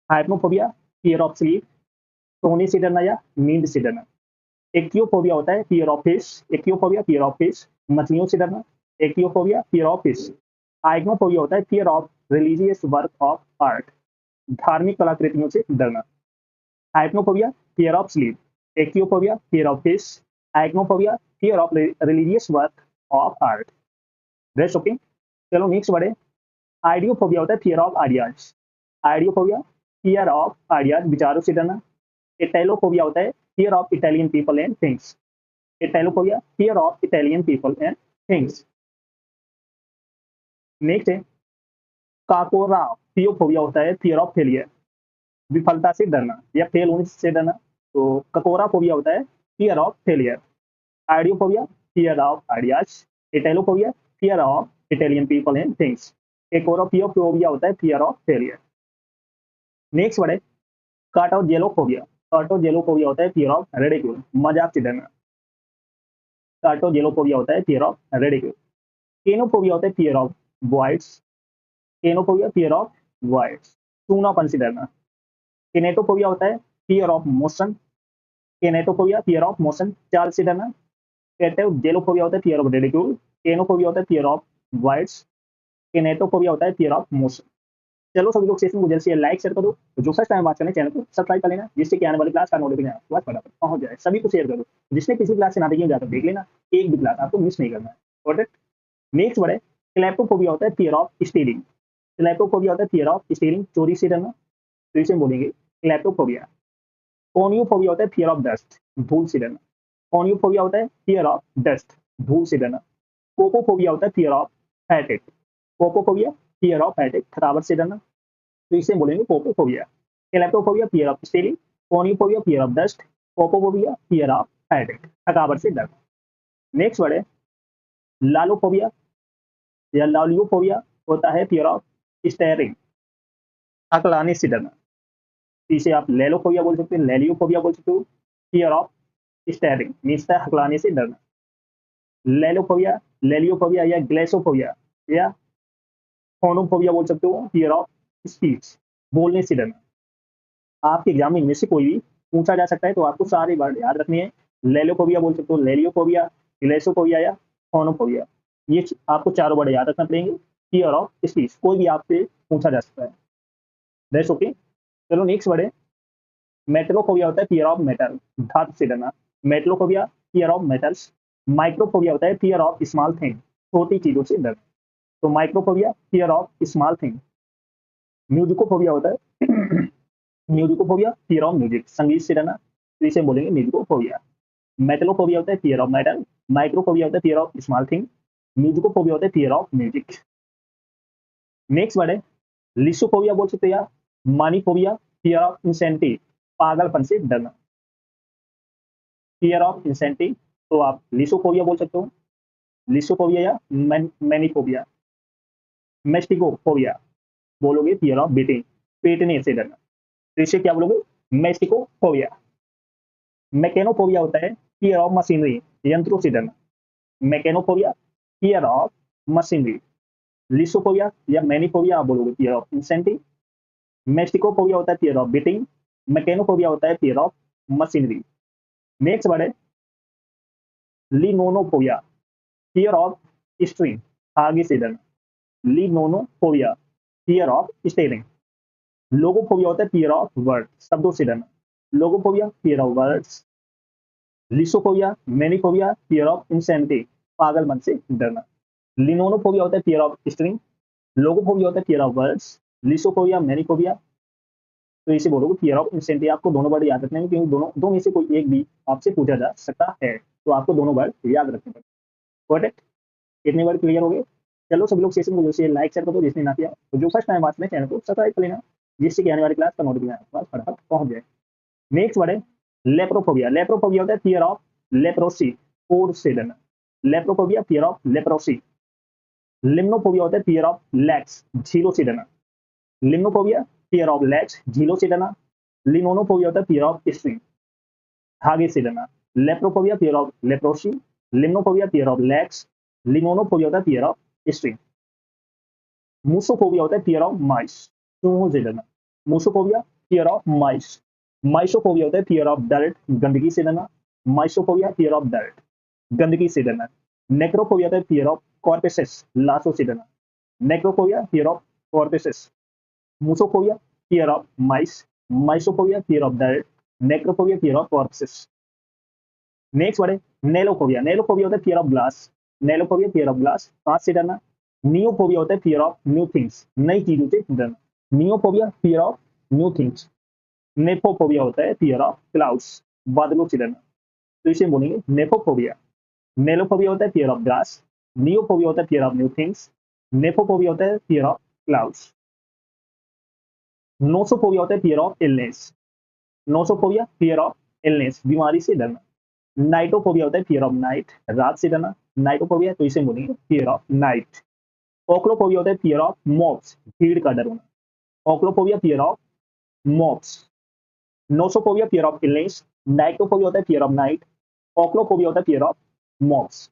हाइपनोफोबिया fear of sleep, सोने से डरना या नींद से डरना। एक्टियोफोबिया होता है fear of fish, ichthyophobia fear of fish, मछलियों से डरना। Ichthyophobia fear of fish. Iconophobia होता है fear of religious work of art, धार्मिक कलाकृतियों से डरना। Hypnophobia fear of sleep, ichthyophobia fear of fish, iconophobia fear of religious work of art. Rest okay. चलो नेक्स्ट बढ़े। आइडियोफोबिया होता है fear of ideas, ideophobia fear of ideas, विचारों से डरना। इटैलोफोबिया होता है fear of Italian people and things, Italophobia fear of Italian people and things. Next है काकोरा थियोफोबिया होता है फियर ऑफ फेलियर, विफलता से डरना या फेल होने से डरना। तो ककोरा फोबिया होता है fear of failure. Ideophobia fear of ideas, Italophobia fear of Italian people and things. Kakorrhaphiophobia होता है fear of failure. Next word है कार्टोजेलोफोबिया, कार्टोजेलोफोबिया होता है फियर ऑफ रेडिक्यूल, मजाक से डरना। कार्टोजेलोफोबिया होता है फियर ऑफ रेडिक्यूल। केनोफोबिया होता है fear of voids, kenophobia fear of voids, सूनापन से डरना। केनेटोफोबिया होता है fear of motion, kinetophobia fear of motion, चाल से डरना। जेलोफोबिया होता है फियर ऑफ रेडिक्यूल, केनोफोबिया होता है फियर ऑफ वॉइड्स, केनेटोफोबिया होता है फियर ऑफ मोशन। चलो सभी लोग सेशन को जल्द से लाइक शेयर कर दो, जो फर्स्ट टाइम बात करने चैनल को सब्सक्राइब कर लेना, जिससे कि आने वाली क्लास का नोटिफिकेशन आपके पास फटाफट पहुंच जाए। सभी को शेयर करो, जिसने पिछली क्लास से ना देखी जाकर देख लेना, एक भी क्लास आपको मिस नहीं करना है। Got it. नेक्स्ट वर्ड है क्लेप्टोफोबिया होता है फियर ऑफ स्टीलिंग, क्लेप्टोफोबिया होता है फियर ऑफ स्टीलिंग, चोरी से डरना। तो इसे बोलेंगे क्लेप्टोफोबिया। कोनियोफोबिया होता है फियर ऑफ डस्ट, धूल से डरना। कोनियोफोबिया होता है फियर ऑफ डस्ट, धूल से डरना। कोपोफोबिया होता है fear of fatigue, kopophobia fear of fatigue, थकावट से डरना। तो इसे बोलेंगे kopophobia. Kleptophobia fear of stealing, koniophobia fear of dust, kopophobia fear of fatigue, थकावट से डरना। नेक्स्ट वर्ड है लालोफोबिया या लालियोफोबिया होता है फियर ऑफ स्टेयरिंग, हकलाने से डरना। इसे आप लेलोफोबिया बोल सकते हैं, लेलियोफोबिया बोल सकते हो। फियर ऑफ स्टेयरिंग मीन्स हकलाने से डरना। लेलोफोबिया, लेलियोफोबिया या ग्लेसोफोबिया या फोनोफोबिया बोल सकते हो, फियर ऑफ स्पीच, बोलने से डरना। आपके एग्जाम में इनमें से कोई भी पूछा जा सकता है, तो आपको सारे वर्ड याद रखने हैं। लेलोफोबिया बोल सकते हो, लेलियोफोबिया, ग्लेसोफोबिया या फोनोफोबिया, ये आपको चारों वर्ड याद रखना पड़ेंगे। फियर ऑफ स्पीच, कोई भी आपसे पूछा जा सकता है। That's okay. चलो नेक्स्ट वर्ड है मेटलोफोबिया होता है फियर ऑफ मेटल, धातु से डरना। मेटलोफोबिया फियर ऑफ मेटल्स। माइक्रोफोबिया होता है फियर ऑफ स्मॉल थिंग, छोटी चीजों से डरना। तो माइक्रोफोबिया फियर ऑफ स्मॉल थिंग। म्यूजिकोफोबिया होता है म्यूजिकोफोबिया फियर ऑफ म्यूजिक, संगीत से डरना। तो इसे बोलेंगे म्यूजिकोफोबिया। मेटलोफोबिया होता है फियर ऑफ मेटल। माइक्रोफोबिया होता है फियर ऑफ स्मॉल थिंग। म्यूजिकोफोबिया होता है fear of music. Next word है लिसोफोबिया बोल सकते हैं या मानीफोबिया, फियर ऑफ इंसेंटी, पागलपन से डरना। फियर ऑफ इंसेंटी, तो आप लिसोफोबिया बोल सकते हो, लिसोफोबिया या मैनिफोबिया। मेस्टिकोफोबिया बोलोगे फियर ऑफ बीटिंग, पीटने से डरना। तो इसे क्या बोलोगे मेस्टिकोफोबिया। मैकेनोफोबिया होता है फियर ऑफ मशीनरी, यंत्रों से डरना। मैकेनोफोबिया फियर ऑफ मशीनरी। लिसोफोबिया या मैनिफोबिया आप बोलोगे फियर ऑफ इंसेंटी। मेस्टिकोफोबिया होता है फियर ऑफ बीटिंग। मैकेनोफोबिया होता है fear of machinery. Next word है लिनोनोफोबिया, फियर ऑफ स्ट्रिंग, आगे से डरना। Linonophobia fear of steering. Logophobia होता है फियर ऑफ वर्ड, शब्दों से डरना। Logophobia fear of words. Lyssophobia maniaphobia fear of insanity, पागल मन से डरना। लिनोनोफोबिया होता है फियर ऑफ स्ट्रिंग। लोगोफोबिया होता है फियर ऑफ वर्ड्स। लिसोफोबिया मैनिफोबिया, तो इसे बोलोगे फियर ऑफ इंसेनिटी। आपको दोनों वर्ड याद रखने हैं, क्योंकि दोनों दो में से कोई एक भी आपसे पूछा जा सकता है, तो आपको दोनों वर्ड याद रखने पड़ेंगे। Got it. कितने वर्ड क्लियर हो गए। चलो सभी लोग सेशन को जो लाइक शेयर कर दो, जिसने ना किया तो जो फर्स्ट टाइम बात में चैनल को सब्सक्राइब कर लेना, जिससे कि आने वाली क्लास का नोटिफिकेशन आपके पास फटाफट पहुंच जाए। नेक्स्ट वर्ड है लेप्रोफोबिया। लेप्रोफोबिया होता है फियर ऑफ लेप्रोसी, कोढ़ से डरना। Leprophobia fear of leprosy. लिम्नोफोबिया होता है फियर ऑफ लैक्स, झीलों से डरना। लिम्नोफोबिया फियर ऑफ लैक्स, झीलों से डरना। लिनोनोफोबिया होता है फियर ऑफ स्ट्रिंग, धागे से डरना। Leprophobia fear of leprosy. Limnophobia fear of lakes. Linonophobia होता है फियर ऑफ स्ट्रिंग। मूसोफोबिया होता है फियर ऑफ माइस, चूहों से डरना। मूसोफोबिया फियर ऑफ माइस। माइसोफोबिया होता है फियर ऑफ डर्ट, गंदगी से डरना। माइसोफोबिया फियर ऑफ डर्ट, गंदगी से डरना। नेक्रोफोबिया होता है फियर ऑफ कॉर्पेसेस, लाशों से डरना। Necrophobia fear of corpses. Musophobia fear of mice. Mysophobia fear of dirt. Necrophobia fear of corpses. Next word है नेलोफोबिया। नेलोफोबिया होता है fear of glass. Nelophobia fear of glass, कांच से डरना। नियोफोबिया होता है फियर ऑफ न्यू थिंग्स, नई चीजों से डरना। नियोफोबिया fear of new things. Nephophobia होता है फियर ऑफ क्लाउड्स, बादलों से डरना। तो इसे बोलेंगे नेफोफोबिया। नेलोफोबिया होता है फियर ऑफ ग्लास। नियोफोबिया होता है fear of new things. Nephophobia होता है फियर ऑफ क्लाउड्स। नोसोफोबिया होता है fear of illness. Nosophobia fear of illness, बीमारी से डरना। नाइटोफोबिया होता है फियर ऑफ नाइट, रात से डरना। नाइटोफोबिया, तो इसे बोलेंगे फियर ऑफ नाइट। ओक्लोफोबिया होता है फियर ऑफ मॉब्स, भीड़ का डर होना। Ochlophobia fear of mobs. Nosophobia fear of illness. Nyctophobia होता है फियर ऑफ नाइट। ओक्लोफोबिया होता है फियर ऑफ मॉब्स।